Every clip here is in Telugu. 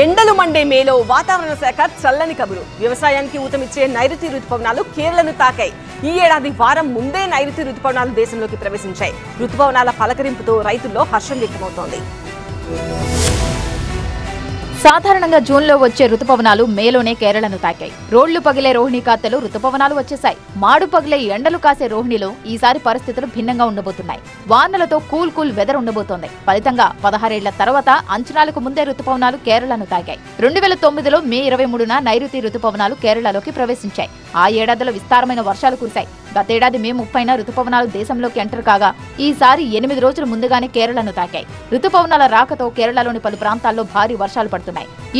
ఎండలు మండే మేలో వాతావరణ శాఖ చల్లని కబురు. వ్యవసాయానికి ఊతమిచ్చే నైరుతి రుతుపవనాలు కేరళను తాకాయి. ఈ ఏడాది వారం ముందే నైరుతి రుతుపవనాలు దేశంలోకి ప్రవేశించాయి. రుతుపవనాల పలకరింపుతో రైతుల్లో హర్షం వ్యక్తమవుతోంది. సాధారణంగా జూన్లో వచ్చే రుతుపవనాలు మేలోనే కేరళను తాకాయి. రోడ్లు పగిలే రోహిణి కార్తెలో రుతుపవనాలు వచ్చేశాయి. మాడు పగిలే ఎండలు కాసే రోహిణిలో ఈసారి పరిస్థితులు భిన్నంగా ఉండబోతున్నాయి. వానలతో కూల్ వెదర్ ఉండబోతోంది. ఫలితంగా 16 ఏళ్ల తర్వాత అంచనాలకు ముందే రుతుపవనాలు కేరళను తాకాయి. 2009లో మే 23న నైరుతి రుతుపవనాలు కేరళలోకి ప్రవేశించాయి. ఆ ఏడాదిలో విస్తారమైన వర్షాలు కురిశాయి. గతేడాది మే 30న రుతుపవనాలు దేశంలోకి ఎంటర్ కాగా ఈసారి 8 రోజుల ముందుగానే కేరళను తాకాయి. రుతుపవనాల రాకతో కేరళలోని పలు ప్రాంతాల్లో భారీ వర్షాలు పడుతున్నాయి.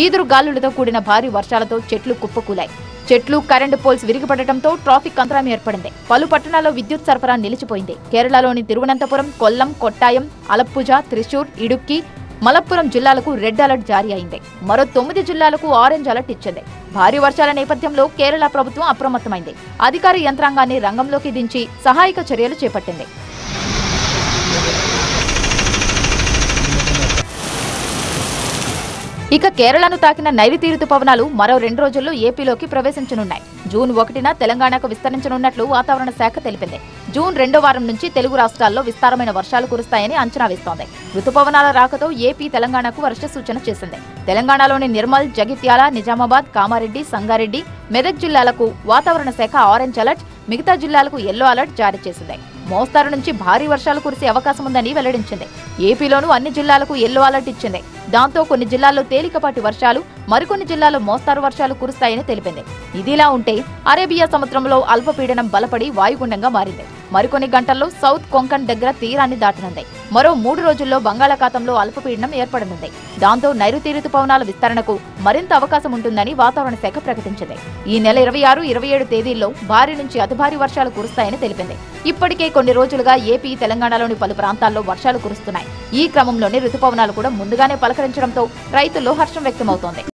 ఈదురు గాలులతో కూడిన భారీ వర్షాలతో చెట్లు కుప్పకూలాయి. చెట్లు, కరెంటు పోల్స్ విరిగిపడటంతో ట్రాఫిక్ అంతరాయం ఏర్పడింది. పలు పట్టణాల్లో విద్యుత్ సరఫరా నిలిచిపోయింది. కేరళలోని తిరువనంతపురం, కొల్లం, కొట్టాయం, అలప్పుజ, త్రిశూర్, ఇడుక్కి, మలప్పురం జిల్లాలకు రెడ్ అలర్ట్ జారీ అయింది. మరో 9 జిల్లాలకు ఆరెంజ్ అలర్ట్ ఇచ్చింది. భారీ వర్షాల నేపథ్యంలో కేరళ ప్రభుత్వం అప్రమత్తమైంది. అధికార యంత్రాంగాన్ని రంగంలోకి దించి సహాయక చర్యలు చేపట్టింది. ఇక కేరళను తాకిన నైరుతి రుతుపవనాలు మరో 2 రోజుల్లో ఏపీలోకి ప్రవేశించనున్నాయి. జూన్ 1న తెలంగాణకు విస్తరించనున్నట్లు వాతావరణ శాఖ తెలిపింది. జూన్ 2వ వారం నుంచి తెలుగు రాష్ట్రాల్లో విస్తారమైన వర్షాలు కురుస్తాయని అంచనా వేస్తోంది. రుతుపవనాల రాకతో ఏపీ, తెలంగాణకు వర్ష సూచన చేసింది. తెలంగాణలోని నిర్మల్, జగిత్యాల, నిజామాబాద్, కామారెడ్డి, సంగారెడ్డి, మెదక్ జిల్లాలకు వాతావరణ శాఖ ఆరెంజ్ అలర్ట్, మిగతా జిల్లాలకు ఎల్లో అలర్ట్ జారీ చేసింది. మోస్తారు నుంచి భారీ వర్షాలు కురిసే అవకాశం ఉందని వెల్లడించింది. ఏపీలోనూ అన్ని జిల్లాలకు ఎల్లో అలర్ట్ ఇచ్చింది. దాంతో కొన్ని జిల్లాల్లో తేలికపాటి వర్షాలు, మరికొన్ని జిల్లాల్లో మోస్తారు వర్షాలు కురుస్తాయని తెలిపింది. ఇదిలా ఉంటే అరేబియా సముద్రంలో అల్పపీడనం బలపడి వాయుగుండంగా మారింది. మరికొన్ని గంటల్లో సౌత్ కొంకణ్ దగ్గర తీరాన్ని దాటనుంది. మరో 3 రోజుల్లో బంగాళాఖాతంలో అల్పపీడనం ఏర్పడనుంది. దాంతో నైరుతి రుతుపవనాల విస్తరణకు మరింత అవకాశం ఉంటుందని వాతావరణ శాఖ ప్రకటించింది. ఈ నెల 26, 27 తేదీల్లో భారీ నుంచి అతి భారీ వర్షాలు కురుస్తాయని తెలిపింది. ఇప్పటికే కొన్ని రోజులుగా ఏపీ, తెలంగాణలోని పలు ప్రాంతాల్లో వర్షాలు కురుస్తున్నాయి. ఈ క్రమంలోనే రుతుపవనాలు కూడా ముందుగానే పలకరించడంతో రైతుల్లో హర్షం వ్యక్తమవుతోంది.